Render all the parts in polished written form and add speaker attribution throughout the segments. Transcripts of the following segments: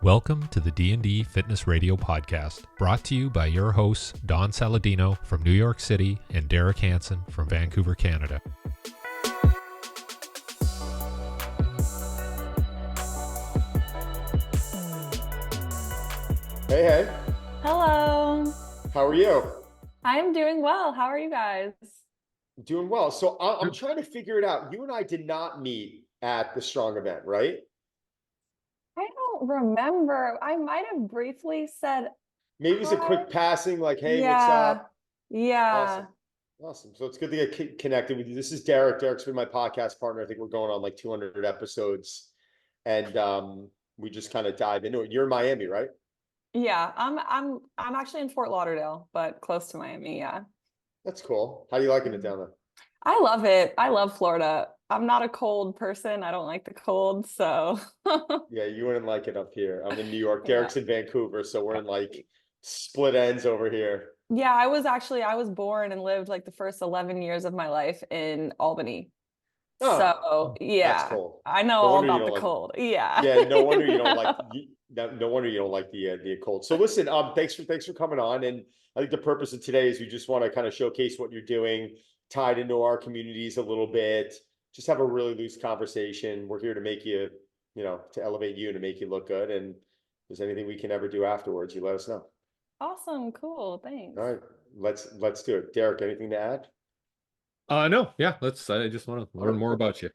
Speaker 1: Welcome to the D&D Fitness Radio podcast, brought to you by your hosts, Don Saladino from New York City and Derek Hansen from Vancouver, Canada.
Speaker 2: Hey, hey.
Speaker 3: Hello.
Speaker 2: How are you?
Speaker 3: I'm doing well. How are you guys?
Speaker 2: Doing well. So I'm trying to figure it out. You and I did not meet at the Strong event, right?
Speaker 3: I don't remember. I might have briefly said
Speaker 2: Maybe it was a
Speaker 3: hi.
Speaker 2: quick passing, like, hey, what's
Speaker 3: Yeah.
Speaker 2: up?
Speaker 3: Yeah.
Speaker 2: Awesome. Awesome. So it's good to get connected with you. This is Derek. Derek's been my podcast partner. I think we're going on like 200 episodes. And we just kind of dive into it. You're in Miami, right?
Speaker 3: Yeah. I'm actually in Fort Lauderdale, but close to Miami. Yeah.
Speaker 2: That's cool. How are you liking it down there?
Speaker 3: I love it. I love Florida. I'm not a cold person. I don't like the cold, so
Speaker 2: Yeah, you wouldn't like it up here. I'm in New York.
Speaker 3: yeah.
Speaker 2: Derek's in Vancouver, so we're in like split ends over here.
Speaker 3: Yeah, I was born and lived like the first 11 years of my life in Albany.
Speaker 2: Oh,
Speaker 3: So,
Speaker 2: that's
Speaker 3: yeah,
Speaker 2: cool.
Speaker 3: I know
Speaker 2: No
Speaker 3: all
Speaker 2: wonder you
Speaker 3: about
Speaker 2: don't
Speaker 3: the
Speaker 2: like.
Speaker 3: cold. Yeah.
Speaker 2: Yeah, no wonder you don't like. No wonder you don't like the cold. So listen, thanks for coming on. And I think the purpose of today is we just want to kind of showcase what you're doing, tied into our communities a little bit. Just have a really loose conversation. We're here to make you, to elevate you and to make you look good. And if there's anything we can ever do afterwards, you let us know.
Speaker 3: Awesome. Cool. Thanks.
Speaker 2: All right, let's do it. Derek, anything to add?
Speaker 1: No, yeah, I just want to learn more about you.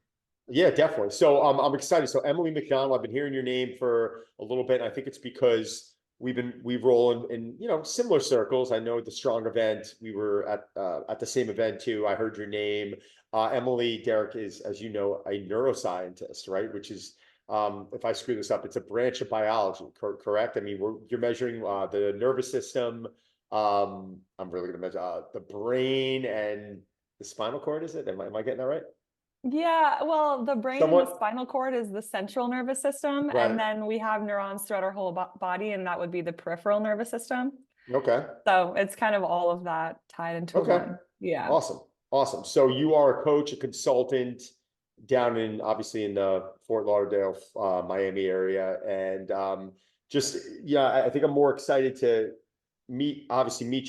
Speaker 2: Yeah, definitely. So I'm excited. So Emily McDonald, I've been hearing your name for a little bit. And I think it's because we roll in similar circles. I know at the Strong event, we were at the same event too. I heard your name. Emily, Derek is, as you know, a neuroscientist, right? Which is, if I screw this up, it's a branch of biology, correct? I mean, you're measuring the nervous system. I'm really going to measure the brain and the spinal cord. Is it? Am I getting that right?
Speaker 3: Yeah, well, the brain and the
Speaker 2: Somewhat,
Speaker 3: spinal cord is the central nervous system, and
Speaker 2: right?
Speaker 3: then we have neurons throughout our whole body, and that would be the peripheral nervous system.
Speaker 2: Okay.
Speaker 3: So it's kind of all of that tied into
Speaker 2: Okay.
Speaker 3: one. Yeah.
Speaker 2: Awesome. Awesome. So you are a coach, a consultant down in obviously in the Fort Lauderdale, Miami area. And just, yeah, I think I'm more excited to meet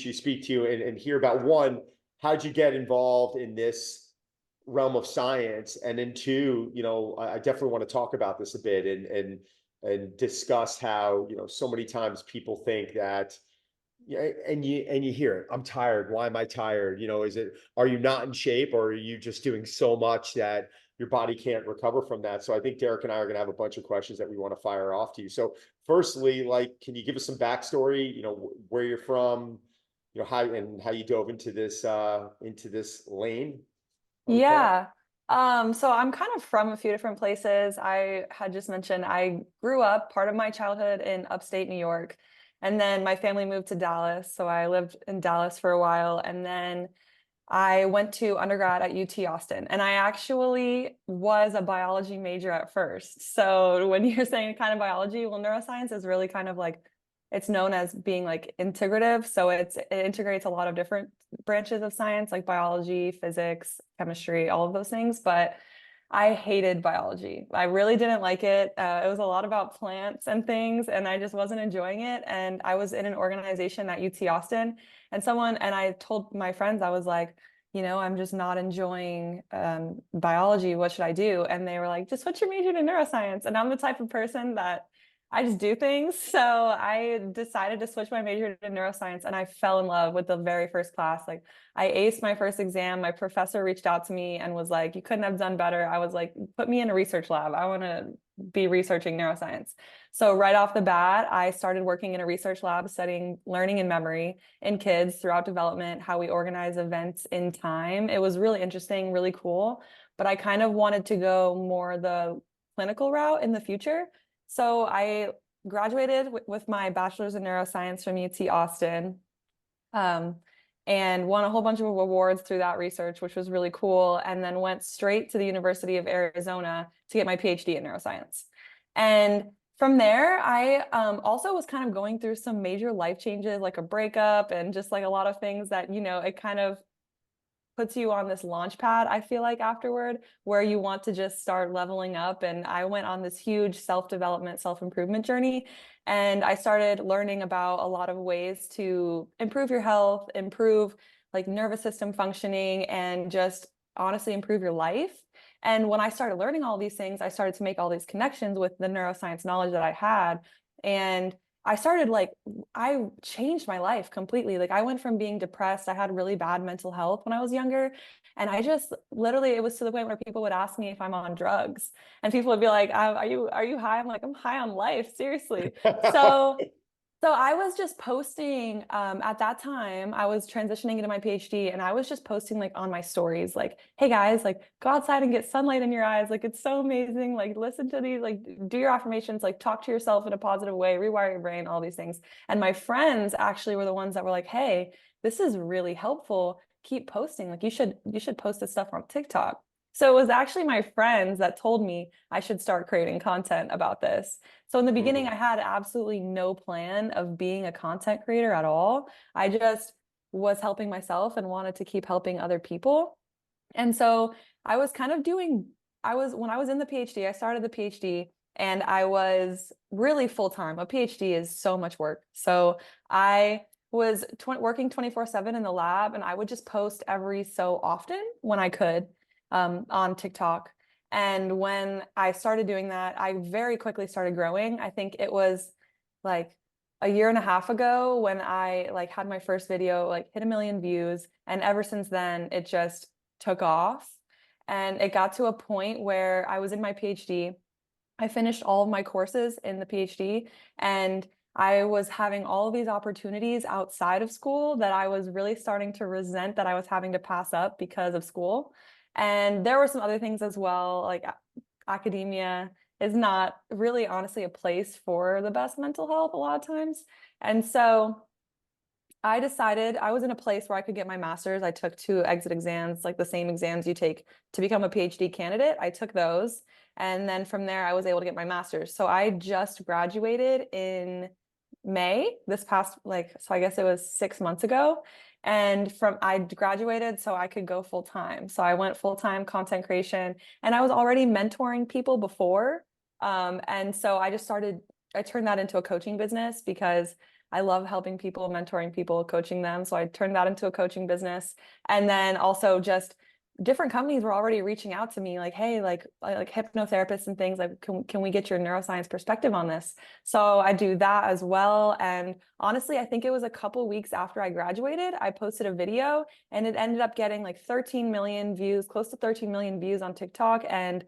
Speaker 2: you, speak to you and hear about one, how'd you get involved in this realm of science? And then two, I definitely want to talk about this a bit and discuss how, so many times people think that, yeah, and you hear it. I'm tired. Why am I tired? Are you not in shape, or are you just doing so much that your body can't recover from that? So I think Derek and I are going to have a bunch of questions that we want to fire off to you. So firstly, like, can you give us some backstory? Where you're from, how you dove into this lane, I would call it.
Speaker 3: Yeah. So I'm kind of from a few different places. I had just mentioned I grew up part of my childhood in upstate New York, and then my family moved to Dallas. So I lived in Dallas for a while, and then I went to undergrad at UT Austin, and I actually was a biology major at first. So when you're saying kind of biology, well, neuroscience is really kind of like, it's known as being like integrative. So it integrates a lot of different branches of science, like biology, physics, chemistry, all of those things. But I hated biology. I really didn't like it. It was a lot about plants and things, and I just wasn't enjoying it. And I was in an organization at UT Austin, and I told my friends, I was like, I'm just not enjoying biology. What should I do? And they were like, just switch your major to neuroscience. And I'm the type of person that I just do things. So I decided to switch my major to neuroscience, and I fell in love with the very first class. Like, I aced my first exam. My professor reached out to me and was like, you couldn't have done better. I was like, put me in a research lab. I want to be researching neuroscience. So right off the bat, I started working in a research lab studying learning and memory in kids throughout development, how we organize events in time. It was really interesting, really cool. But I kind of wanted to go more the clinical route in the future. So I graduated with my bachelor's in neuroscience from UT Austin, and won a whole bunch of awards through that research, which was really cool. And then went straight to the University of Arizona to get my PhD in neuroscience. And from there, I also was kind of going through some major life changes, like a breakup and just like a lot of things that, it kind of puts you on this launch pad, I feel like afterward, where you want to just start leveling up. And I went on this huge self-development, self-improvement journey. And I started learning about a lot of ways to improve your health, improve like nervous system functioning, and just honestly improve your life. And when I started learning all these things, I started to make all these connections with the neuroscience knowledge that I had. And I started like, I changed my life completely. Like I went from being depressed, I had really bad mental health when I was younger. And I just literally, it was to the point where people would ask me if I'm on drugs, and people would be like, are you high? I'm like, I'm high on life, seriously. So so I was just posting, at that time, I was transitioning into my PhD, and I was just posting like on my stories, like, hey guys, like go outside and get sunlight in your eyes. Like it's so amazing. Like listen to these, like do your affirmations, like talk to yourself in a positive way, rewire your brain, all these things. And my friends actually were the ones that were like, hey, this is really helpful. Keep posting. Like you should post this stuff on TikTok. So it was actually my friends that told me I should start creating content about this. So in the beginning, I had absolutely no plan of being a content creator at all. I just was helping myself and wanted to keep helping other people. And so I was kind of when I was in the PhD, I started the PhD and I was really full time. A PhD is so much work. So I was working 24/7 in the lab, and I would just post every so often when I could, on TikTok. And when I started doing that, I very quickly started growing. I think it was like a year and a half ago when I like had my first video like hit 1 million views. And ever since then, it just took off. And it got to a point where I was in my PhD. I finished all of my courses in the PhD, and I was having all of these opportunities outside of school that I was really starting to resent that I was having to pass up because of school. And there were some other things as well, like academia is not really honestly a place for the best mental health a lot of times. And so I decided I was in a place where I could get my master's. I took 2 exit exams, like the same exams you take to become a PhD candidate. I took those. And then from there, I was able to get my master's. So I just graduated in May this past, like, so I guess it was 6 months ago. And I graduated so I could go full time. So I went full time content creation, and I was already mentoring people before. And so I turned that into a coaching business because I love helping people, mentoring people, coaching them. So I turned that into a coaching business. And then also just different companies were already reaching out to me like, hey, like hypnotherapists and things, like, can we get your neuroscience perspective on this? So I do that as well. And honestly, I think it was a couple weeks after I graduated, I posted a video, and it ended up getting like 13 million views, close to 13 million views on TikTok. And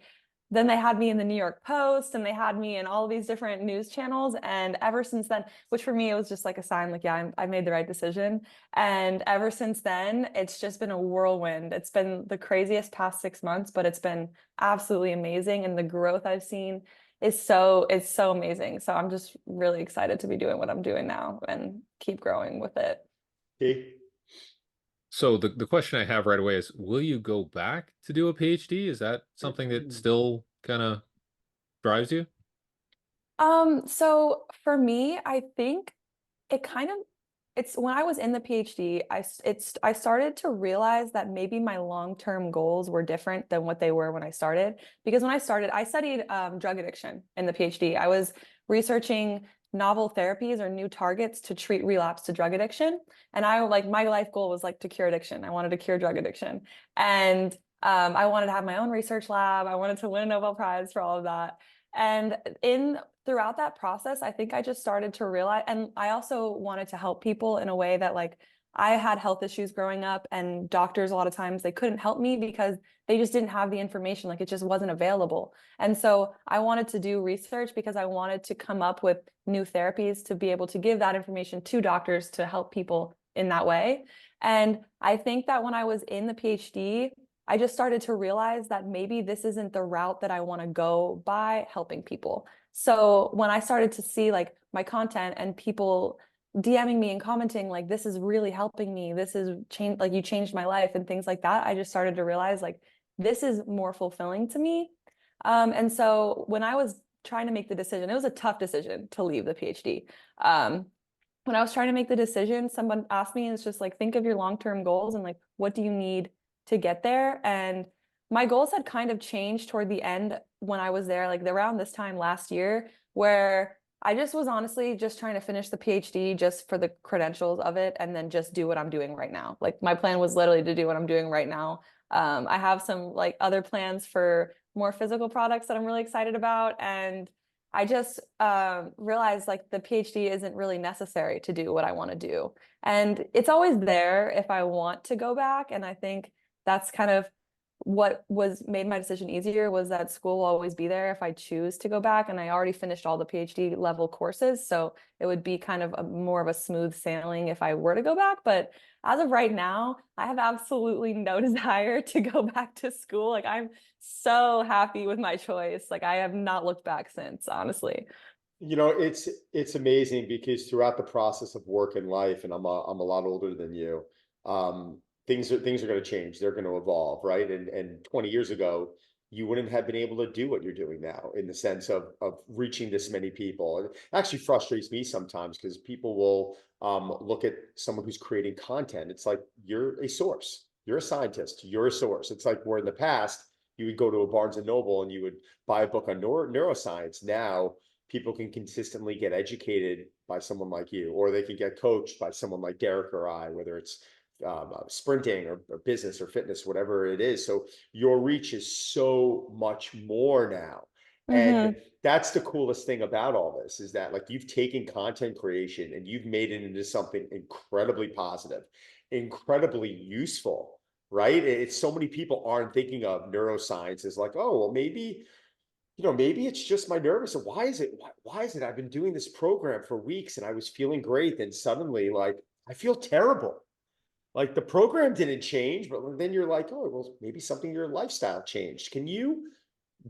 Speaker 3: then they had me in the New York Post, and they had me in all of these different news channels. And ever since then, which for me, it was just like a sign, like, yeah, I made the right decision. And ever since then, it's just been a whirlwind. It's been the craziest past 6 months, but it's been absolutely amazing. And the growth I've seen is it's so amazing. So I'm just really excited to be doing what I'm doing now and keep growing with it.
Speaker 2: Okay.
Speaker 1: So the question I have right away is, will you go back to do a PhD? Is that something that still kind of drives you?
Speaker 3: So for me, I think it kind of it's when I was in the PhD, I started to realize that maybe my long-term goals were different than what they were when I started. Because when I started, I studied drug addiction in the PhD. I was researching novel therapies or new targets to treat relapse to drug addiction. And my life goal was like to cure addiction. I wanted to cure drug addiction. And I wanted to have my own research lab. I wanted to win a Nobel Prize for all of that. And throughout that process, I think I just started to realize, and I also wanted to help people in a way that, like, I had health issues growing up, and doctors, a lot of times, they couldn't help me because they just didn't have the information, like it just wasn't available. And so I wanted to do research because I wanted to come up with new therapies to be able to give that information to doctors to help people in that way. And I think that when I was in the PhD, I just started to realize that maybe this isn't the route that I want to go by helping people. So when I started to see like my content and people DMing me and commenting like, this is really helping me, this is change, like you changed my life and things like that, I just started to realize like this is more fulfilling to me. And so when I was trying to make the decision, it was a tough decision to leave the PhD. When I was trying to make the decision, someone asked me, and it's just like, think of your long-term goals and like, what do you need to get there. And my goals had kind of changed toward the end when I was there, like around this time last year, where I just was honestly just trying to finish the PhD just for the credentials of it and then just do what I'm doing right now. Like my plan was literally to do what I'm doing right now. I have some like other plans for more physical products that I'm really excited about. And I just realized like the PhD isn't really necessary to do what I want to do. And it's always there if I want to go back. And I think that's kind of what was made my decision easier, was that school will always be there if I choose to go back. And I already finished all the PhD level courses. So it would be kind of more of a smooth sailing if I were to go back. But as of right now, I have absolutely no desire to go back to school. Like I'm so happy with my choice. Like I have not looked back since, honestly.
Speaker 2: You know, it's amazing because throughout the process of work and life, and I'm a lot older than you, things are going to change. They're going to evolve, right? And 20 years ago, you wouldn't have been able to do what you're doing now in the sense of reaching this many people. And it actually frustrates me sometimes because people will look at someone who's creating content. It's like you're a source, you're a scientist, you're a source. It's like where in the past you would go to a Barnes and Noble and you would buy a book on neuroscience. Now people can consistently get educated by someone like you, or they can get coached by someone like Derek or I, whether it's sprinting or business or fitness, whatever it is. So your reach is so much more now. And that's the coolest thing about all this, is that like you've taken content creation and you've made it into something incredibly positive, incredibly useful, right? It's so many people aren't thinking of neuroscience as like, oh, well, maybe, you know, maybe it's just my nervous. Why is it? Why is it? I've been doing this program for weeks and I was feeling great. Then suddenly, like, I feel terrible. Like the program didn't change, but then you're like, oh, well, maybe something in your lifestyle changed. Can you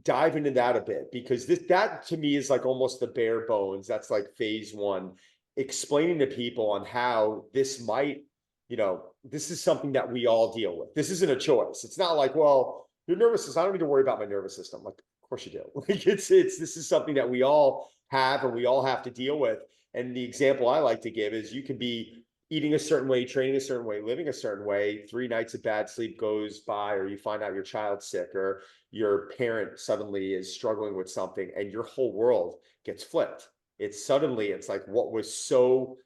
Speaker 2: dive into that a bit? Because that to me is like almost the bare bones. That's like phase one, explaining to people on how this might, you know, this is something that we all deal with. This isn't a choice. It's not like, well, your nervous system, I don't need to worry about my nervous system. Like, of course you do. Like this is something that we all have and we all have to deal with. And the example I like to give is you can be eating a certain way, training a certain way, living a certain way, 3 nights of bad sleep goes by, or you find out your child's sick, or your parent suddenly is struggling with something, and your whole world gets flipped. It's like what was so,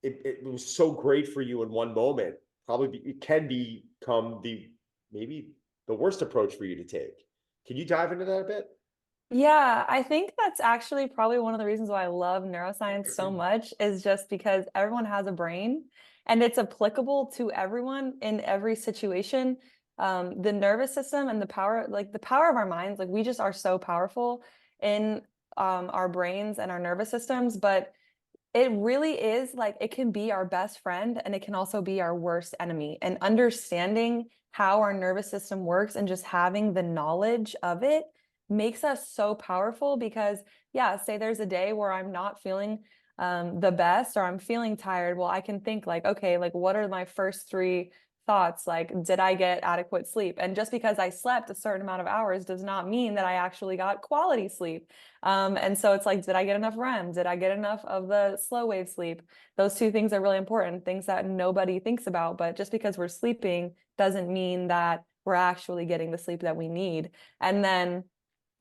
Speaker 2: it was so great for you in one moment, it can become maybe the worst approach for you to take. Can you dive into that a bit?
Speaker 3: Yeah, I think that's actually probably one of the reasons why I love neuroscience so much, is just because everyone has a brain and it's applicable to everyone in every situation. The nervous system and the power of our minds, like we just are so powerful in our brains and our nervous systems, but it really is like it can be our best friend and it can also be our worst enemy. And understanding how our nervous system works and just having the knowledge of it makes us so powerful. Because yeah, say there's a day where I'm not feeling the best, or I'm feeling tired. Well, I can think like, okay, like what are my first 3 thoughts? Like, did I get adequate sleep? And just because I slept a certain amount of hours does not mean that I actually got quality sleep. And so it's like, did I get enough REM? Did I get enough of the slow wave sleep? Those 2 things are really important, things that nobody thinks about. But just because we're sleeping doesn't mean that we're actually getting the sleep that we need. And then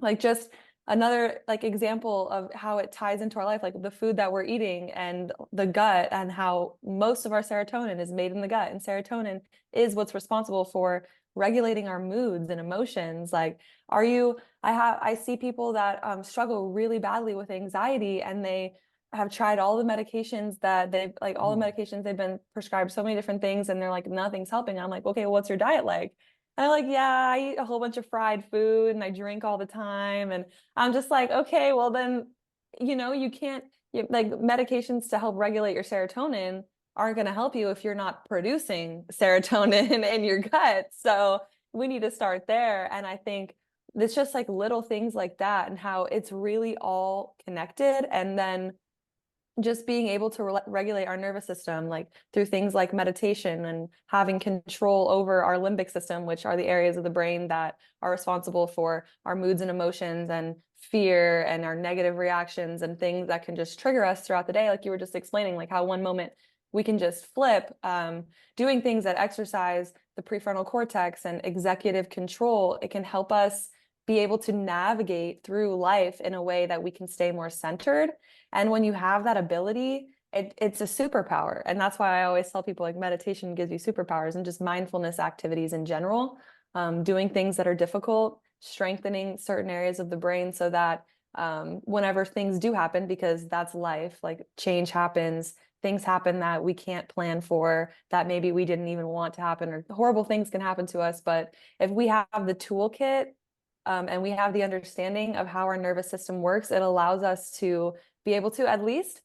Speaker 3: like just another like example of how it ties into our life, like the food that we're eating and the gut, and how most of our serotonin is made in the gut, and serotonin is what's responsible for regulating our moods and emotions. Like, I see people that struggle really badly with anxiety, and they have tried all the medications that they've been prescribed so many different things, and they're like, nothing's helping. I'm like, okay, well, what's your diet like? And I'm like, yeah, I eat a whole bunch of fried food and I drink all the time. And I'm just like, okay, well then, you can't, like medications to help regulate your serotonin aren't going to help you if you're not producing serotonin in your gut. So we need to start there. And I think it's just like little things like that, and how it's really all connected. And then just being able to regulate our nervous system, like through things like meditation and having control over our limbic system, which are the areas of the brain that are responsible for our moods and emotions and fear and our negative reactions and things that can just trigger us throughout the day. Like you were just explaining, like how one moment we can just flip, doing things that exercise the prefrontal cortex and executive control, it can help us be able to navigate through life in a way that we can stay more centered. And when you have that ability, it's a superpower. And that's why I always tell people, like, meditation gives you superpowers, and just mindfulness activities in general, doing things that are difficult, strengthening certain areas of the brain so that whenever things do happen, because that's life, like change happens, things happen that we can't plan for, that maybe we didn't even want to happen, or horrible things can happen to us. But if we have the toolkit, and we have the understanding of how our nervous system works, it allows us to be able to at least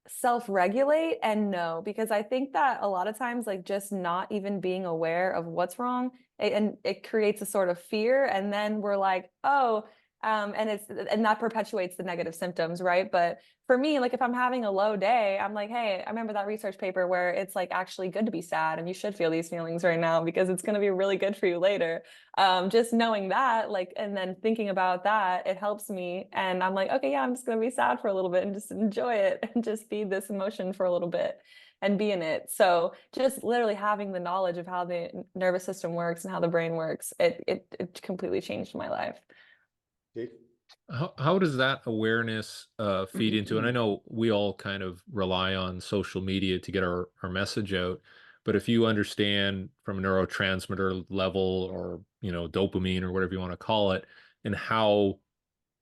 Speaker 3: self-regulate and know. Because I think that a lot of times, like, just not even being aware of what's wrong, and it creates a sort of fear, and then we're like, oh, and that perpetuates the negative symptoms, right? But for me, like, if I'm having a low day, I'm like, hey, I remember that research paper where it's like actually good to be sad, and you should feel these feelings right now because it's going to be really good for you later. Just knowing that, like, and then thinking about that, it helps me. And I'm like, okay, yeah, I'm just going to be sad for a little bit and just enjoy it and just be this emotion for a little bit and be in it. So just literally having the knowledge of how the nervous system works and how the brain works, it completely changed my life.
Speaker 1: How does that awareness feed into, and I know we all kind of rely on social media to get our message out, but if you understand from a neurotransmitter level, or, dopamine, or whatever you want to call it, and how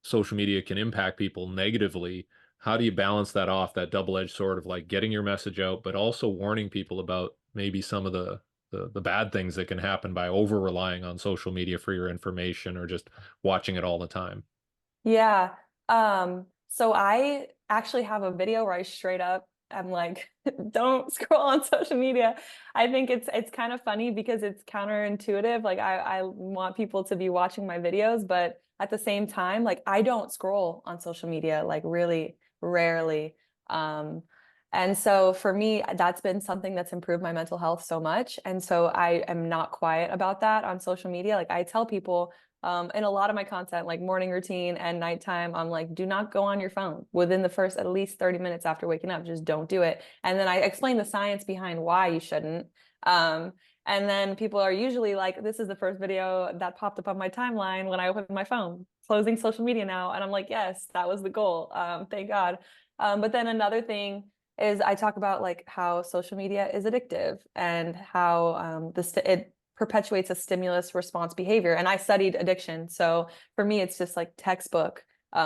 Speaker 1: social media can impact people negatively, how do you balance that off, that double-edged sword of like getting your message out, but also warning people about maybe some of the bad things that can happen by over relying on social media for your information, or just watching it all the time?
Speaker 3: Yeah. So I actually have a video where I straight up, I'm like, don't scroll on social media. I think it's kind of funny because it's counterintuitive. Like, I want people to be watching my videos, but at the same time, like, I don't scroll on social media, like, really rarely. Um, and so for me, that's been something that's improved my mental health so much. And so I am not quiet about that on social media. Like, I tell people, in a lot of my content, like morning routine and nighttime, I'm like, do not go on your phone within the first at least 30 minutes after waking up. Just don't do it. And then I explain the science behind why you shouldn't. And then people are usually like, this is the first video that popped up on my timeline when I opened my phone, closing social media now. And I'm like, yes, that was the goal. Thank God. But then another thing is I talk about like how social media is addictive, and how it perpetuates a stimulus response behavior. And I studied addiction. So for me, it's just like textbook.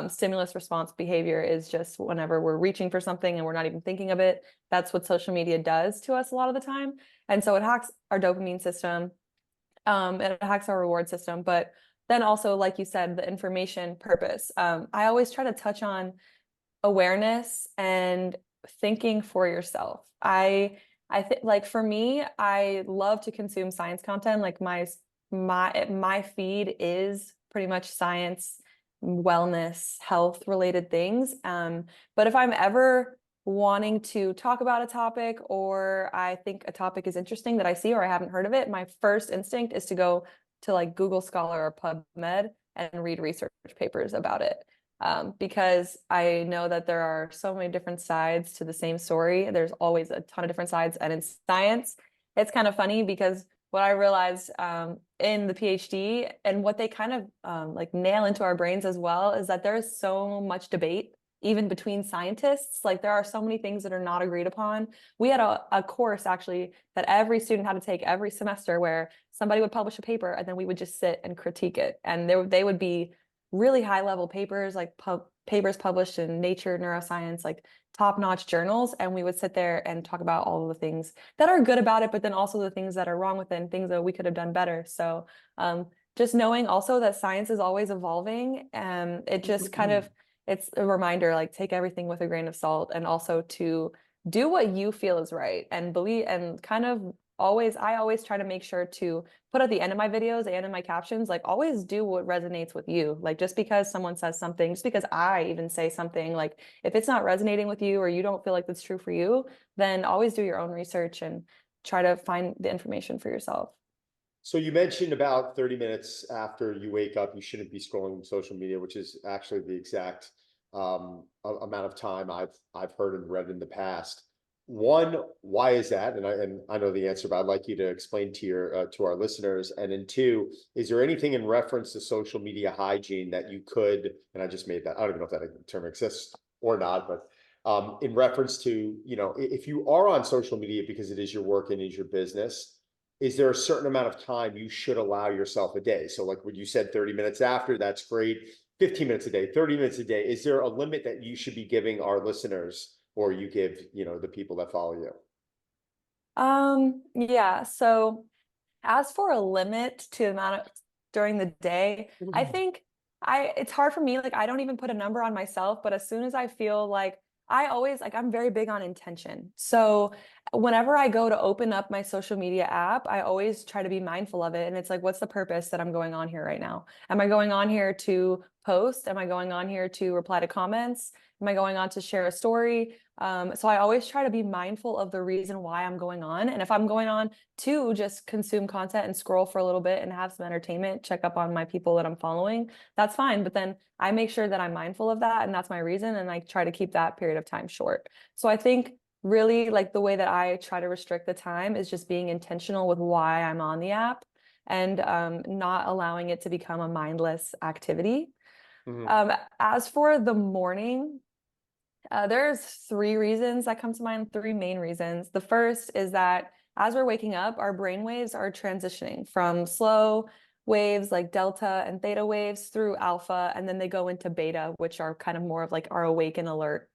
Speaker 3: Stimulus response behavior is just whenever we're reaching for something and we're not even thinking of it. That's what social media does to us a lot of the time. And so it hacks our dopamine system. It hacks our reward system. But then also, like you said, the information purpose. I always try to touch on awareness and thinking for yourself. I think, like, for me, I love to consume science content. Like, my feed is pretty much science, wellness, health related things. But if I'm ever wanting to talk about a topic, or I think a topic is interesting that I see or I haven't heard of it, my first instinct is to go to like Google Scholar or PubMed and read research papers about it. Because I know that there are so many different sides to the same story. There's always a ton of different sides. And in science, it's kind of funny because what I realized in the PhD, and what they kind of like nail into our brains as well, is that there is so much debate, even between scientists. Like, there are so many things that are not agreed upon. We had a course actually that every student had to take every semester, where somebody would publish a paper and then we would just sit and critique it. And they would be really high level papers, like papers published in Nature, Neuroscience, like top-notch journals. And we would sit there and talk about all of the things that are good about it, but then also the things that are wrong with it and things that we could have done better. So just knowing also that science is always evolving, and it just kind of, it's a reminder, like, take everything with a grain of salt, and also to do what you feel is right, and believe, and kind of I always try to make sure to put at the end of my videos and in my captions, like, always do what resonates with you. Like, just because someone says something, just because I even say something, like, if it's not resonating with you or you don't feel like that's true for you, then always do your own research and try to find the information for yourself.
Speaker 2: So you mentioned about 30 minutes after you wake up, you shouldn't be scrolling social media, which is actually the exact amount of time I've heard and read in the past. One, why is that? And I know the answer, but I'd like you to explain to your to our listeners. And then two, is there anything in reference to social media hygiene that you could, and I just made that, I don't even know if that term exists or not, but in reference to, you know, if you are on social media because it is your work and is your business, is there a certain amount of time you should allow yourself a day? So like what you said, 30 minutes after, that's great. 15 minutes a day, 30 minutes a day. Is there a limit that you should be giving our listeners, or you give, you know, the people that follow you?
Speaker 3: Yeah, so as for a limit to the amount of during the day, I think it's hard for me. Like I don't even put a number on myself, but as soon as I feel like I always like I'm very big on intention. So whenever I go to open up my social media app, I always try to be mindful of it. And it's like, what's the purpose that I'm going on here right now? Am I going on here to post? Am I going on here to reply to comments? Am I going on to share a story? So I always try to be mindful of the reason why I'm going on. And if I'm going on to just consume content and scroll for a little bit and have some entertainment, check up on my people that I'm following, that's fine. But then I make sure that I'm mindful of that and that's my reason. And I try to keep that period of time short. So I think really like the way that I try to restrict the time is just being intentional with why I'm on the app and not allowing it to become a mindless activity.
Speaker 2: Mhm.
Speaker 3: As for the morning, there's three reasons that come to mind, three main reasons. The first is that as we're waking up, our brain waves are transitioning from slow waves like delta and theta waves through alpha, and then they go into beta, which are kind of more of like our awake and alert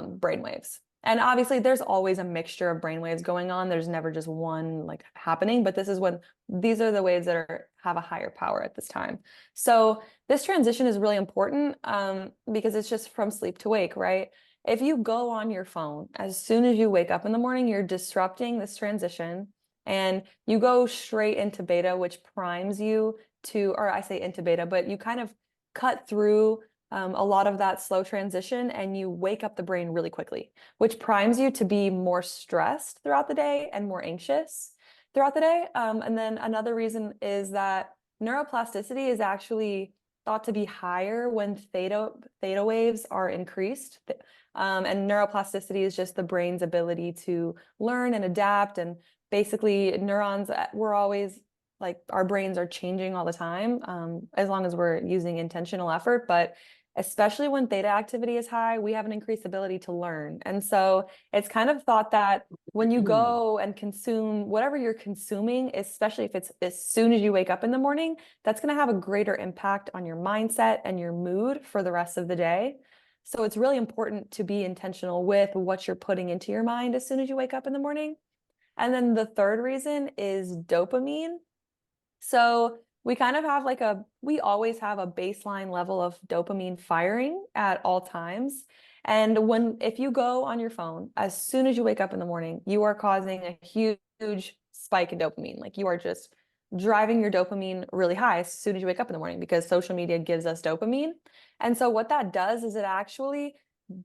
Speaker 3: brain waves. And obviously, there's always a mixture of brain waves going on. There's never just one like happening, but this is when these are the waves that have a higher power at this time. So this transition is really important because it's just from sleep to wake, right? If you go on your phone as soon as you wake up in the morning, you're disrupting this transition and you go straight into beta, which primes you to, or I say into beta, but you kind of cut through a lot of that slow transition and you wake up the brain really quickly, which primes you to be more stressed throughout the day and more anxious throughout the day. And then another reason is that neuroplasticity is actually thought to be higher when theta waves are increased. And neuroplasticity is just the brain's ability to learn and adapt. And basically, neurons, we're always like our brains are changing all the time, as long as we're using intentional effort. But especially when theta activity is high, we have an increased ability to learn. And so it's kind of thought that when you go and consume whatever you're consuming, especially if it's as soon as you wake up in the morning, that's going to have a greater impact on your mindset and your mood for the rest of the day. So it's really important to be intentional with what you're putting into your mind as soon as you wake up in the morning. And then the third reason is dopamine. So we kind of have we always have a baseline level of dopamine firing at all times. And if you go on your phone, as soon as you wake up in the morning, you are causing a huge spike in dopamine. Like you are just driving your dopamine really high as soon as you wake up in the morning because social media gives us dopamine. And so what that does is it actually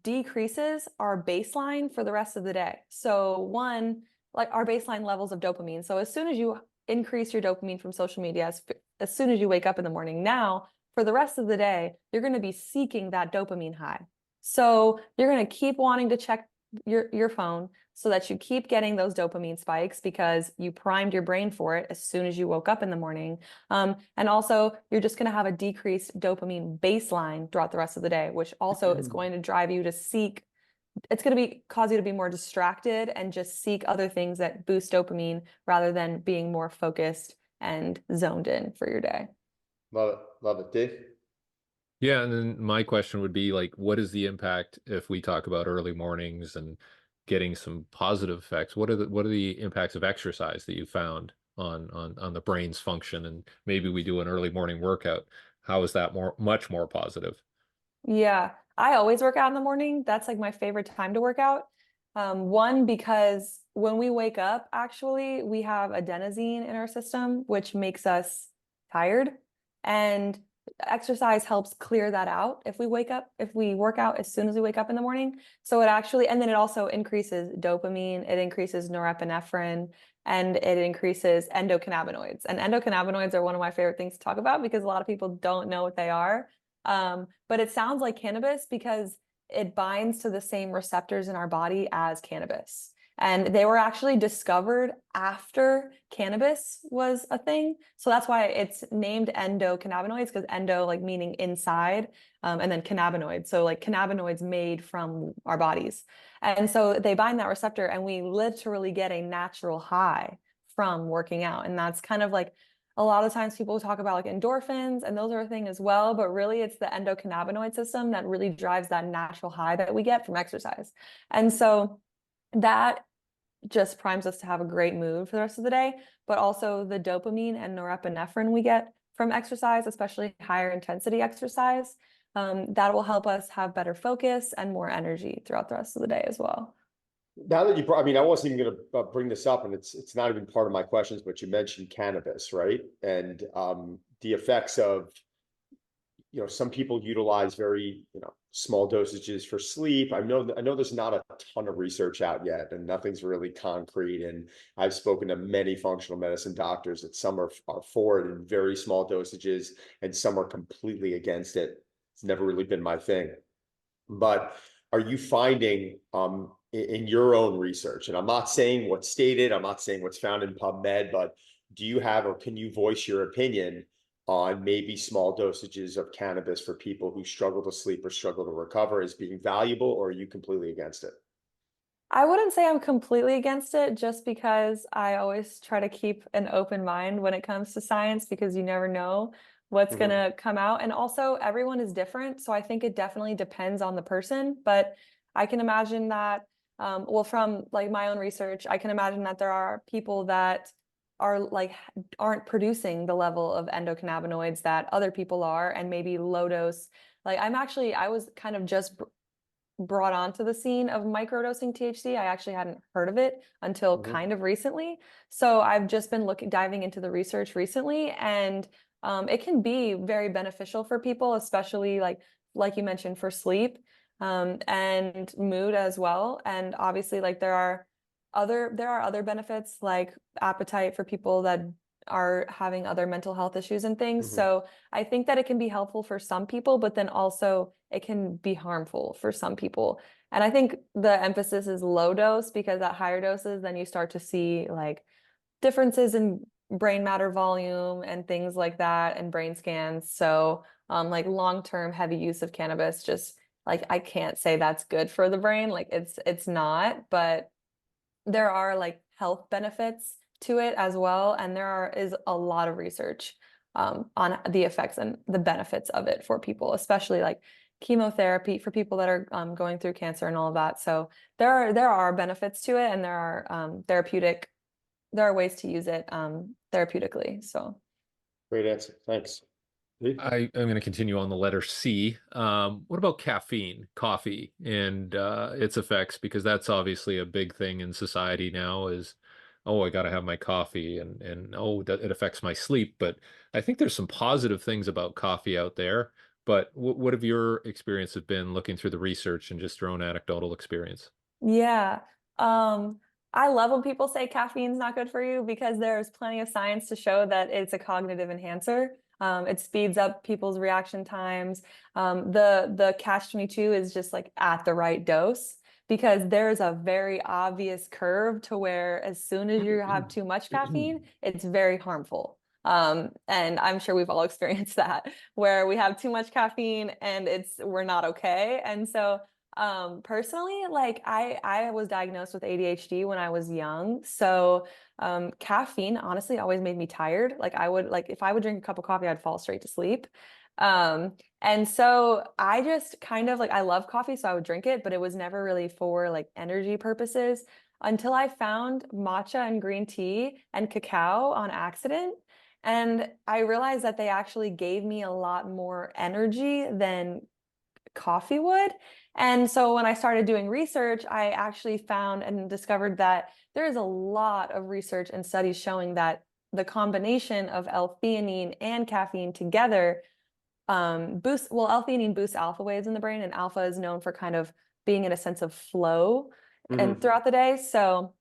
Speaker 3: decreases our baseline for the rest of the day. So one, like our baseline levels of dopamine. So as soon as you increase your dopamine from social media, as soon as you wake up in the morning, now for the rest of the day, you're going to be seeking that dopamine high. So you're going to keep wanting to check your phone so that you keep getting those dopamine spikes because you primed your brain for it as soon as you woke up in the morning. And also, you're just going to have a decreased dopamine baseline throughout the rest of the day, which also is going to drive you to seek. It's going to cause you to be more distracted and just seek other things that boost dopamine rather than being more focused and zoned in for your day.
Speaker 2: Love it. Love it. Dave?
Speaker 1: Yeah, and then my question would be like, what is the impact if we talk about early mornings and getting some positive effects? What are the impacts of exercise that you found on the brain's function? And maybe we do an early morning workout. How is that much more positive?
Speaker 3: Yeah, I always work out in the morning. That's like my favorite time to work out. One, because when we wake up, actually, we have adenosine in our system, which makes us tired. And exercise helps clear that out if we work out as soon as we wake up in the morning. So it actually, and then it also increases dopamine, it increases norepinephrine, and it increases endocannabinoids. And endocannabinoids are one of my favorite things to talk about because a lot of people don't know what they are. But it sounds like cannabis because it binds to the same receptors in our body as cannabis. And they were actually discovered after cannabis was a thing. So that's why it's named endocannabinoids, because endo like meaning inside, and then cannabinoids. So like cannabinoids made from our bodies. And so they bind that receptor and we literally get a natural high from working out. And that's kind of like a lot of times people talk about like endorphins and those are a thing as well, but really it's the endocannabinoid system that really drives that natural high that we get from exercise. And so that just primes us to have a great mood for the rest of the day, but also the dopamine and norepinephrine we get from exercise, especially higher intensity exercise, that will help us have better focus and more energy throughout the rest of the day as well.
Speaker 2: Now that you brought, I mean, I wasn't even going to bring this up, and it's not even part of my questions, but you mentioned cannabis, right? And the effects of, some people utilize very, small dosages for sleep. I know there's not a ton of research out yet, and nothing's really concrete. And I've spoken to many functional medicine doctors that some are for it in very small dosages, and some are completely against it. It's never really been my thing. But are you finding in your own research, and I'm not saying what's stated, I'm not saying what's found in PubMed, but do you have or can you voice your opinion on maybe small dosages of cannabis for people who struggle to sleep or struggle to recover as being valuable, or are you completely against it?
Speaker 3: I wouldn't say I'm completely against it just because I always try to keep an open mind when it comes to science because you never know what's going
Speaker 2: Mhm.
Speaker 3: to come out. And also, everyone is different. So I think it definitely depends on the person. But I can imagine that, well, from like my own research, I can imagine that there are people that are like aren't producing the level of endocannabinoids that other people are, and maybe low dose. Like I was kind of just brought onto the scene of microdosing THC. I actually hadn't heard of it until
Speaker 2: Mhm.
Speaker 3: kind of recently. So I've just been diving into the research recently, and it can be very beneficial for people, especially like you mentioned for sleep, and mood as well. And obviously, like there are other benefits like appetite for people that are having other mental health issues and things.
Speaker 2: Mhm.
Speaker 3: So I think that it can be helpful for some people, but then also it can be harmful for some people. And I think the emphasis is low dose because at higher doses, then you start to see like differences in brain matter volume and things like that and brain scans. So like long-term heavy use of cannabis, just like I can't say that's good for the brain. Like it's not, but there are like health benefits to it as well, and is a lot of research on the effects and the benefits of it for people, especially like chemotherapy for people that are going through cancer and all of that. So there are benefits to it, and there are ways to use it therapeutically. So
Speaker 2: Great answer. Thanks. Lee?
Speaker 1: I'm going to continue on the letter C. What about caffeine, coffee, and its effects? Because that's obviously a big thing in society now is, oh, I got to have my coffee and oh, that it affects my sleep. But I think there's some positive things about coffee out there. But what have your experience have been looking through the research and just your own anecdotal experience?
Speaker 3: yeah. Um, I love when people say caffeine's not good for you because there's plenty of science to show that it's a cognitive enhancer. It speeds up people's reaction times. The catch-22 is just like at the right dose because there's a very obvious curve to where as soon as you have too much caffeine, it's very harmful. And I'm sure we've all experienced that where we have too much caffeine and we're not okay. And so personally, like I was diagnosed with ADHD when I was young. So caffeine honestly always made me tired. Like I would like if I would drink a cup of coffee, I'd fall straight to sleep. And so I just kind of like I love coffee, so I would drink it, but it was never really for like energy purposes until I found matcha and green tea and cacao on accident. And I realized that they actually gave me a lot more energy than coffee would. And so when I started doing research, I actually found and discovered that there is a lot of research and studies showing that the combination of L-theanine and caffeine together L-theanine boosts alpha waves in the brain, and alpha is known for kind of being in a sense of flow and
Speaker 2: Mhm.
Speaker 3: throughout the day. So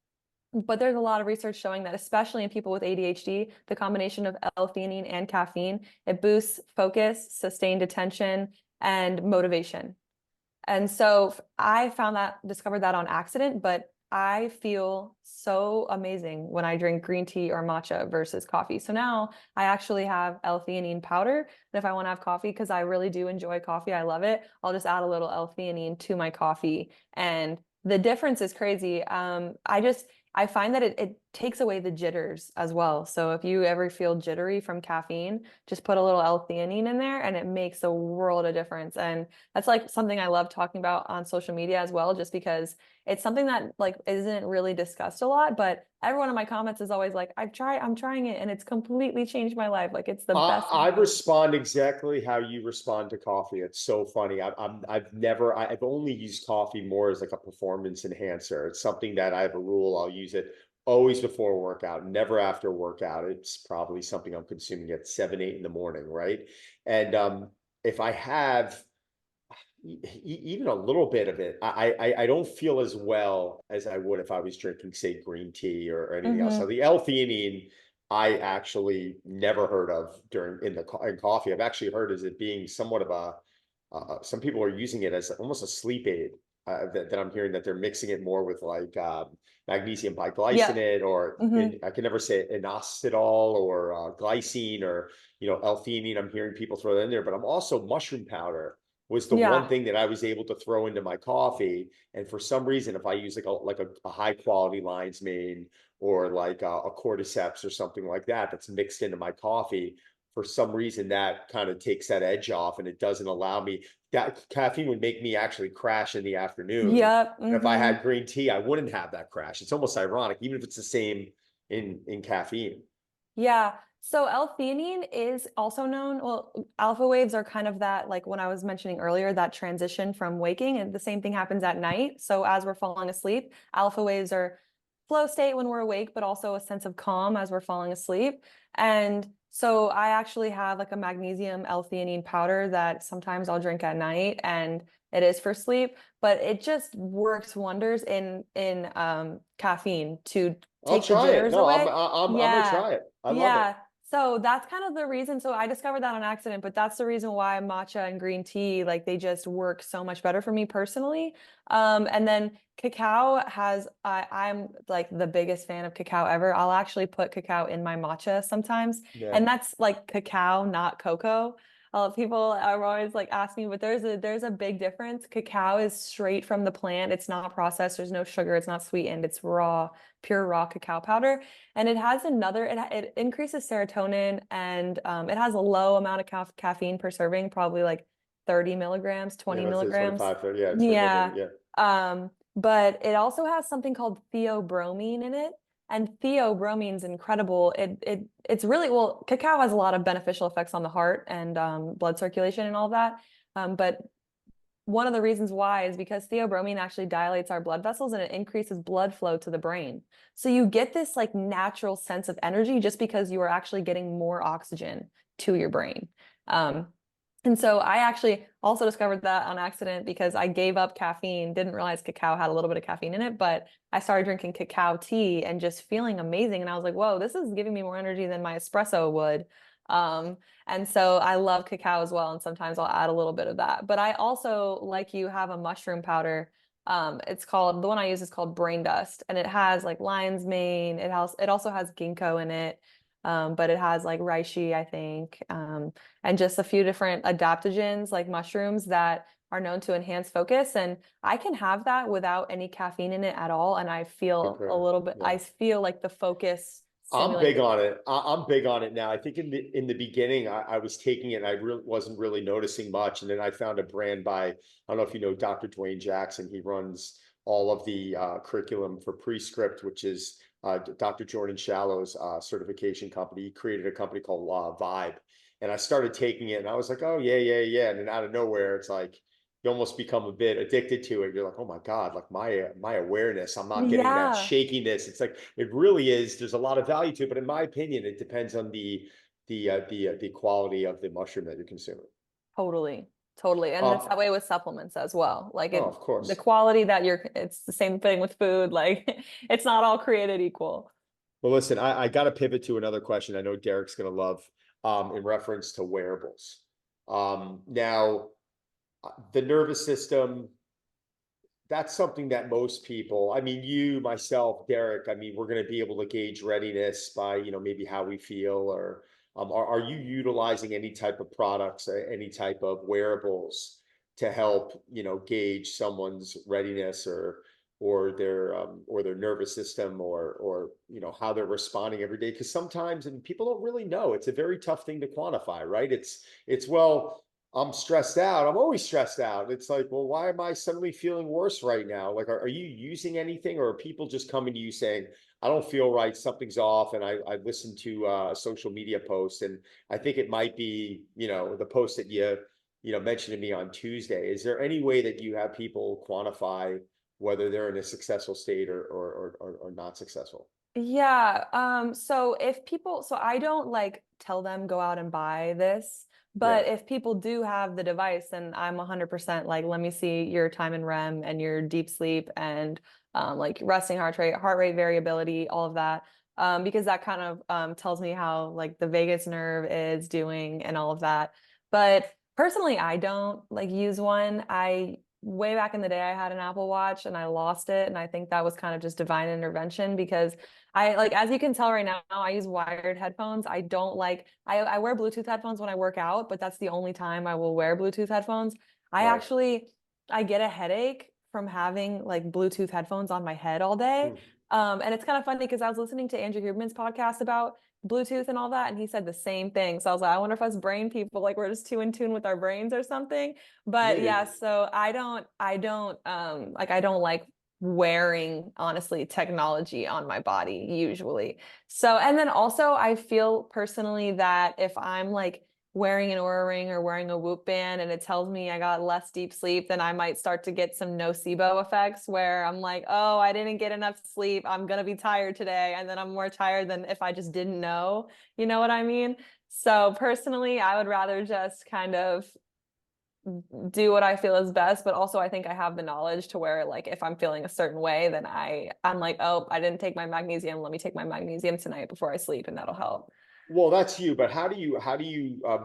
Speaker 3: but there's a lot of research showing that, especially in people with ADHD, the combination of L-theanine and caffeine, it boosts focus, sustained attention, and motivation. And so discovered that on accident, but I feel so amazing when I drink green tea or matcha versus coffee. So now I actually have L-theanine powder. And if I want to have coffee, because I really do enjoy coffee, I love it, I'll just add a little L-theanine to my coffee. And the difference is crazy. I find that it takes away the jitters as well. So if you ever feel jittery from caffeine, just put a little L-theanine in there and it makes a world of difference. And that's like something I love talking about on social media as well, just because it's something that like isn't really discussed a lot, but everyone in my comments is always like, I'm trying it and it's completely changed my life. Like it's the best
Speaker 2: I
Speaker 3: thing.
Speaker 2: respond exactly how you respond to coffee. It's so funny. I've only used coffee more as like a performance enhancer. It's something that I have a rule. I'll use it always before workout, never after workout. It's probably something I'm consuming at 7, 8 in the morning, right? And if I have even a little bit of it, I don't feel as well as I would if I was drinking, say, green tea or anything else. So
Speaker 3: Hmm.
Speaker 2: the L-theanine, I actually never heard of in coffee. I've actually heard as it being somewhat of a some people are using it as almost a sleep aid. That I'm hearing that they're mixing it more with like magnesium
Speaker 3: Yep.
Speaker 2: biglycinate or
Speaker 3: Hmm.
Speaker 2: I can never say inositol or glycine or L-theanine. I'm hearing people throw that in there, but I'm also mushroom powder was the one
Speaker 3: Yeah.
Speaker 2: thing that I was able to throw into my coffee. And for some reason, if I use like a high quality lion's mane or like a cordyceps or something like that, that's mixed into my coffee, for some reason that kind of takes that edge off and it doesn't allow me. That caffeine would make me actually crash in the afternoon.
Speaker 3: Yep.
Speaker 2: And if I
Speaker 3: Hmm.
Speaker 2: had green tea, I wouldn't have that crash. It's almost ironic, even if it's the same in caffeine.
Speaker 3: Yeah. So L-theanine is also known, well, alpha waves are kind of that, like when I was mentioning earlier, that transition from waking, and the same thing happens at night. So as we're falling asleep, alpha waves are flow state when we're awake, but also a sense of calm as we're falling asleep. And so I actually have like a magnesium L-theanine powder that sometimes I'll drink at night, and it is for sleep, but it just works wonders in caffeine to
Speaker 2: I'll
Speaker 3: take the
Speaker 2: try it.
Speaker 3: jitters
Speaker 2: No,
Speaker 3: away.
Speaker 2: I'm gonna
Speaker 3: Yeah.
Speaker 2: try it. I love it.
Speaker 3: Yeah. So that's kind of the reason. So I discovered that on accident, but that's the reason why matcha and green tea, like they just work so much better for me personally. And then cacao I'm like the biggest fan of cacao ever. I'll actually put cacao in my matcha sometimes.
Speaker 2: Yeah.
Speaker 3: And that's like cacao, not cocoa. People are always like asking me, but there's a big difference. Cacao is straight from the plant. It's not processed. There's no sugar. It's not sweetened. It's raw, pure raw cacao powder. And it has it increases serotonin, and it has a low amount of caffeine per serving, probably like 30 milligrams,
Speaker 2: Yeah,
Speaker 3: 20
Speaker 2: about to say
Speaker 3: milligrams.
Speaker 2: 25, 30. Yeah, 20 milligrams.
Speaker 3: Yeah.
Speaker 2: Yeah.
Speaker 3: But it also has something called theobromine in it. And theobromine is incredible. It's really, well, cacao has a lot of beneficial effects on the heart and blood circulation and all that. But one of the reasons why is because theobromine actually dilates our blood vessels and it increases blood flow to the brain. So you get this like natural sense of energy just because you are actually getting more oxygen to your brain. Um, and so I actually also discovered that on accident because I gave up caffeine, didn't realize cacao had a little bit of caffeine in it, but I started drinking cacao tea and just feeling amazing. And I was like, whoa, this is giving me more energy than my espresso would. Um, and so I love cacao as well. And sometimes I'll add a little bit of that. But I also, like you, have a mushroom powder. It's called, the one I use is called Brain Dust, and it has like lion's mane. It also has ginkgo in it. But it has like reishi, I think, and just a few different adaptogens like mushrooms that are known to enhance focus. And I can have that without any caffeine in it at all. And I feel a
Speaker 2: Concur.
Speaker 3: little bit,
Speaker 2: Yeah.
Speaker 3: I feel like the focus
Speaker 2: I'm big
Speaker 3: stimulated.
Speaker 2: on it. I'm big on it now. I think in the beginning, I was taking it and I really wasn't really noticing much. And then I found a brand by, I don't know if you know Dr. Dwayne Jackson. He runs all of the curriculum for Prescript, which is Dr. Jordan Shallow's certification company. He created a company called Vibe. And I started taking it and I was like, oh, yeah, yeah, yeah. And then out of nowhere, it's like, you almost become a bit addicted to it. You're like, oh my God, like my awareness, I'm not getting that
Speaker 3: Yeah.
Speaker 2: shakiness. It's like it really is. There's a lot of value to it, but in my opinion, it depends on the quality of the mushroom that you're consuming.
Speaker 3: Totally. Totally. And it's
Speaker 2: Um,
Speaker 3: that way with supplements as well. Like
Speaker 2: oh,
Speaker 3: it,
Speaker 2: of
Speaker 3: the
Speaker 2: course.
Speaker 3: quality that it's the same thing with food. Like it's not all created equal.
Speaker 2: Well, listen, I got to pivot to another question. I know Derek's going to love in reference to wearables. Now, the nervous system, that's something that most people, I mean, you, myself, Derek, I mean, we're going to be able to gauge readiness by, maybe how we feel, or are you utilizing any type of products, any type of wearables to help, gauge someone's readiness, or their nervous system, or how they're responding every day? Because sometimes, and people don't really know, it's a very tough thing to quantify, right? It's well, I'm stressed out. I'm always stressed out. It's like, well, why am I suddenly feeling worse right now? Like, are you using anything, or are people just coming to you saying, I don't feel right, something's off, and I listened to a social media post, and I think it might be, the post that you mentioned to me on Tuesday. Is there any way that you have people quantify whether they're in a successful state, or not successful?
Speaker 3: Yeah. So I don't like tell them go out and buy this,
Speaker 2: Yeah.
Speaker 3: but if people do have the device, then I'm 100% like, let me see your time in REM and your deep sleep and like resting heart rate variability, all of that. Because that kind of tells me how like the vagus nerve is doing and all of that. But personally, I don't like use one. I way back in the day, I had an Apple Watch and I lost it. And I think that was kind of just divine intervention because I like, as you can tell right now, I use wired headphones. I don't like, I wear Bluetooth headphones when I work out, but that's the only time I will wear Bluetooth headphones. I
Speaker 2: Right.
Speaker 3: actually, I get a headache from having like Bluetooth headphones on my head all day.
Speaker 2: Hmm.
Speaker 3: And it's kind of funny because I was listening to Andrew Huberman's podcast about Bluetooth and all that, and he said the same thing. So I was like, I wonder if us brain people, like we're just too in tune with our brains or something. But yeah,
Speaker 2: Maybe.
Speaker 3: so I don't like wearing honestly technology on my body usually. So, and then also I feel personally that if I'm like wearing an Oura ring or wearing a Whoop band and it tells me I got less deep sleep, then I might start to get some nocebo effects where I'm like, oh, I didn't get enough sleep. I'm gonna be tired today. And then I'm more tired than if I just didn't know. You know what I mean? So personally, I would rather just kind of do what I feel is best, but also I think I have the knowledge to where like if I'm feeling a certain way, then I'm like, oh, I didn't take my magnesium. Let me take my magnesium tonight before I sleep, and that'll help.
Speaker 2: Well, that's you, but how do you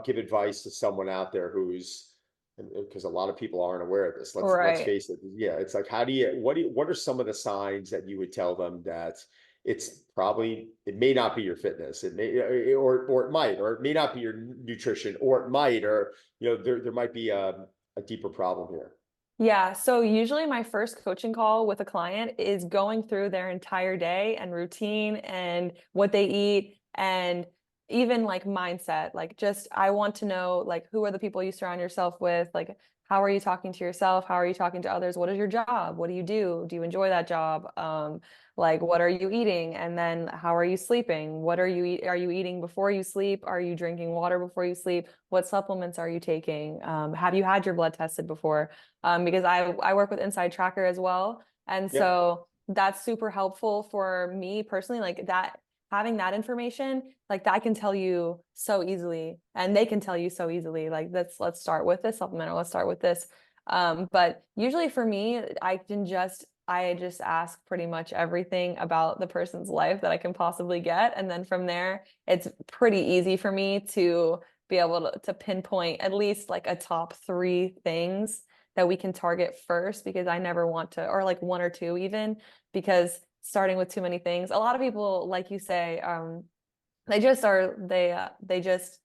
Speaker 2: give advice to someone out there who's, because a lot of people aren't aware of this. Let's
Speaker 3: Right.
Speaker 2: face it. Yeah, it's like, what are some of the signs that you would tell them that it may not be your fitness, it may, or it might, or it may not be your nutrition, or it might, or there might be a deeper problem here.
Speaker 3: Yeah, so usually my first coaching call with a client is going through their entire day and routine and what they eat and even like mindset. Like just I want to know like who are the people you surround yourself with? Like how are you talking to yourself? How are you talking to others? What is your job? What do you do? Do you enjoy that job? Like what are you eating? And then how are you sleeping? What are you eat? Are you eating before you sleep? Are you drinking water before you sleep? What supplements are you taking? Have you had your blood tested before? Because I work with Inside Tracker as well. And
Speaker 2: Yep.
Speaker 3: so that's super helpful for me personally, like that having that information, like that I can tell you so easily and they can tell you so easily. Like let's start with this supplement or let's start with this. But usually for me, I just ask pretty much everything about the person's life that I can possibly get. And then from there, it's pretty easy for me to be able to pinpoint at least like a top three things that we can target first because I never want to, or like one or two even, because starting with too many things, a lot of people, like you say, they just,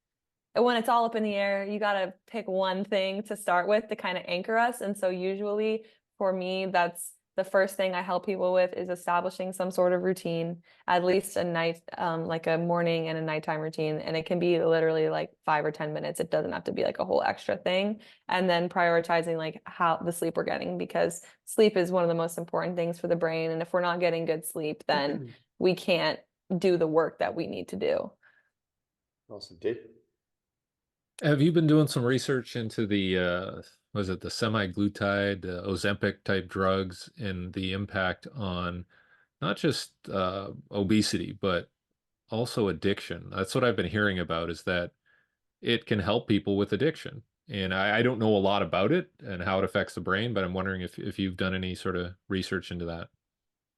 Speaker 3: when it's all up in the air, you got to pick one thing to start with to kind of anchor us. And so usually for me, that's the first thing I help people with is establishing some sort of routine, at least a night, like a morning and a nighttime routine. And it can be literally like 5 or 10 minutes. It doesn't have to be like a whole extra thing. And then prioritizing like how the sleep we're getting, because sleep is one of the most important things for the brain. And if we're not getting good sleep, then we can't do the work that we need to do.
Speaker 2: Awesome, Dave.
Speaker 1: Have you been doing some research into the was it the semi-glutide, Ozempic type drugs and the impact on not just obesity, but also addiction? That's what I've been hearing about is that it can help people with addiction. And I don't know a lot about it and how it affects the brain, but I'm wondering if you've done any sort of research into that.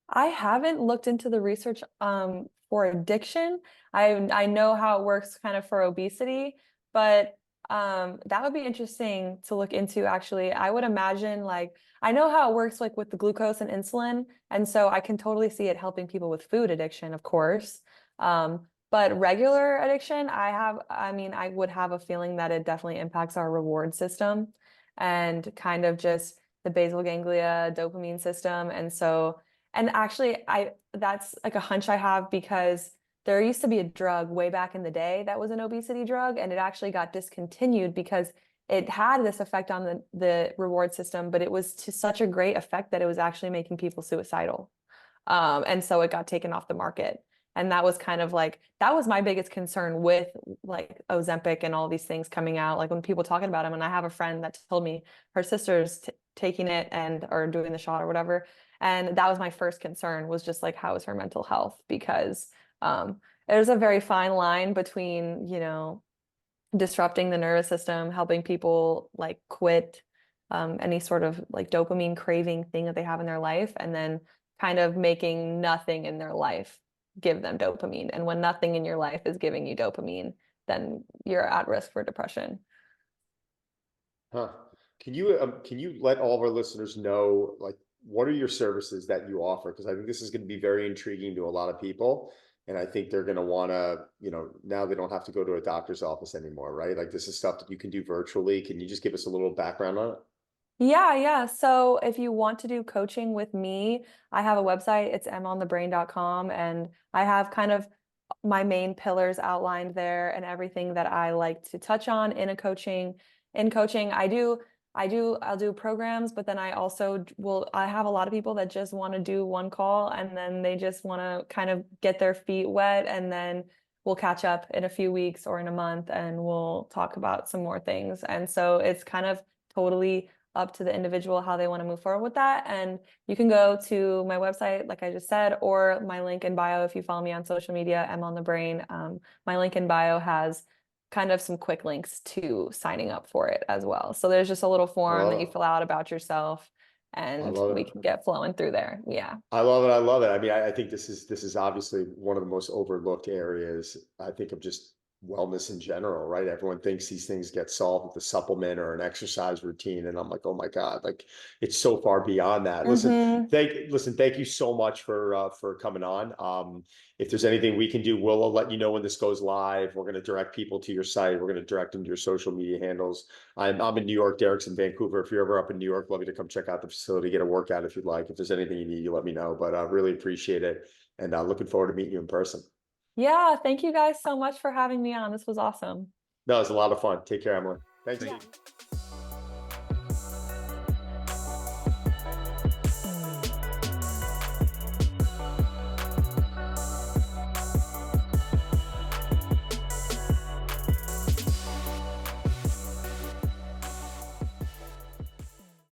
Speaker 3: I haven't looked into the research for addiction. I know how it works kind of for obesity, but that would be interesting to look into actually. I would imagine like I know how it works like with the glucose and insulin. And so I can totally see it helping people with food addiction, of course. But regular addiction, I mean, I would have a feeling that it definitely impacts our reward system and kind of just the basal ganglia, dopamine system. And so, and actually, that's like a hunch I have because there used to be a drug way back in the day that was an obesity drug, and it actually got discontinued because it had this effect on the reward system, but it was to such a great effect that it was actually making people suicidal. And so it got taken off the market. And that was kind of like, that was my biggest concern with like Ozempic and all these things coming out. Like when people talking about them, and I have a friend that told me her sister's taking it and or doing the shot or whatever. And that was my first concern was just like, how is her mental health? Because there's a very fine line between, you know, disrupting the nervous system, helping people like quit any sort of like dopamine craving thing that they have in their life, and then kind of making nothing in their life give them dopamine. And when nothing in your life is giving you dopamine, then you're at risk for depression.
Speaker 2: Huh. Can you let all of our listeners know, like, what are your services that you offer? Because I think this is going to be very intriguing to a lot of people. And I think they're going to want to, you know, now they don't have to go to a doctor's office anymore, right? Like this is stuff that you can do virtually. Can you just give us a little background on it?
Speaker 3: Yeah. So if you want to do coaching with me, I have a website. It's monthebrain.com, and I have kind of my main pillars outlined there and everything that I like to touch on in a coaching. In coaching, I'll do programs, but then I also I have a lot of people that just want to do one call and then they just want to kind of get their feet wet, and then we'll catch up in a few weeks or in a month and we'll talk about some more things. And so it's kind of totally up to the individual how they want to move forward with that. And you can go to my website, like I just said, or my link in bio. If you follow me on social media, I'm on the brain. My link in bio has kind of some quick links to signing up for it as well. So there's just a little
Speaker 2: I
Speaker 3: form that you
Speaker 2: love
Speaker 3: fill out about yourself,
Speaker 2: it. I
Speaker 3: and
Speaker 2: love
Speaker 3: we
Speaker 2: it.
Speaker 3: can get flowing through there. Yeah.
Speaker 2: I love it. I love it. I mean, I think this is obviously one of the most overlooked areas, I think, of just wellness in general, right? Everyone thinks these things get solved with a supplement or an exercise routine. And I'm like, oh my God, like it's so far beyond that.
Speaker 3: Mm-hmm.
Speaker 2: Thank you so much for coming on. If there's anything we can do, we'll let you know when this goes live. We're going to direct people to your site. We're going to direct them to your social media handles. I'm in New York. Derek's in Vancouver. If you're ever up in New York, love you to come check out the facility, get a workout if you'd like. If there's anything you need, you let me know. But I really appreciate it, and looking forward to meeting you in person.
Speaker 3: Yeah. Thank you guys so much for having me on. This was awesome.
Speaker 2: No, it's a lot of fun. Take care, Emily. Thanks,
Speaker 1: Thank
Speaker 3: Yeah.
Speaker 2: Steve.